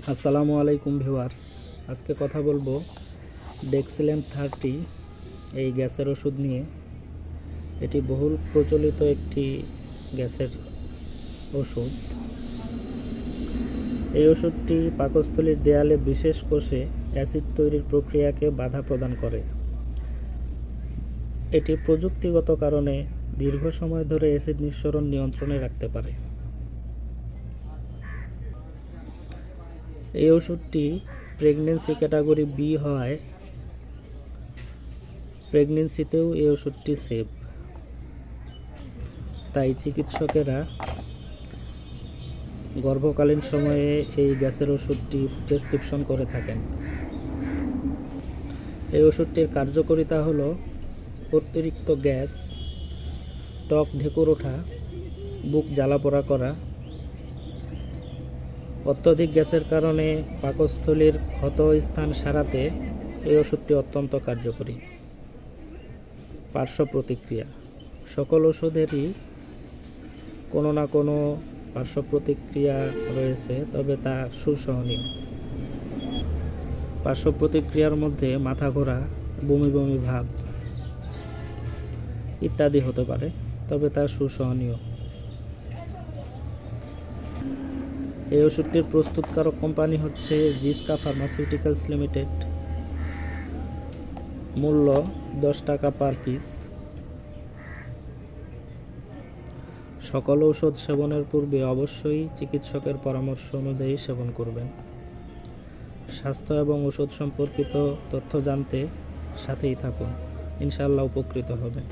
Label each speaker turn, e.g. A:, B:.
A: আসসালামু আলাইকুম ভিউয়ার্স। আজকে কথা বলবো ডেক্সিলেন 30 এই গ্যাসের ওষুধ নিয়ে। এটি বহুল প্রচলিত একটি গ্যাসের ওষুধ। এই ওষুধটি পাকস্থলীর দেয়ালে বিশেষ কোষে অ্যাসিড তৈরির প্রক্রিয়াকে বাধা প্রদান করে। এটি প্রযুক্তিগত কারণে দীর্ঘ সময় ধরে অ্যাসিড নিঃসরণ নিয়ন্ত্রণে রাখতে পারে। এই ওষুধটি প্রেগন্যান্সি ক্যাটাগরি বি হওয়ায় প্রেগন্যান্সিতেও এই ওষুধটি সেফ। তাই চিকিৎসকেরা গর্ভকালীন সময়ে এই গ্যাসের ওষুধটি প্রেসক্রিপশন করে থাকেন। এই ওষুধটির কার্যকারিতা হলো অতিরিক্ত গ্যাস, টক ঢেকুর ওঠা, বুক জ্বালাপোড়া করা। অত্যধিক গ্যাসের কারণে পাকস্থলীর ক্ষত স্থান সারাতে এই ওষুধটি অত্যন্ত কার্যকরী। পার্শ্ব প্রতিক্রিয়া: সকল ওষুধেরই কোনো না কোনো পার্শ্ব প্রতিক্রিয়া রয়েছে, তবে তা সুসহনীয়। পার্শ্ব প্রতিক্রিয়ার মধ্যে মাথা ঘোরা, বমি বমি ভাব ইত্যাদি হতে পারে, তবে তা সুসহনীয়। এই ওষুধটির প্রস্তুতকারক কোম্পানি হচ্ছে জিসকা ফার্মাসিউটিক্যালস লিমিটেড। মূল্য 10 টাকা পার পিস। সকল ঔষধ সেবনের পূর্বে অবশ্যই চিকিৎসকের পরামর্শ অনুযায়ী সেবন করবেন। স্বাস্থ্য এবং ওষুধ সম্পর্কিত তথ্য জানতে সাথেই থাকুন, ইনশাআল্লাহ উপকৃত হবেন।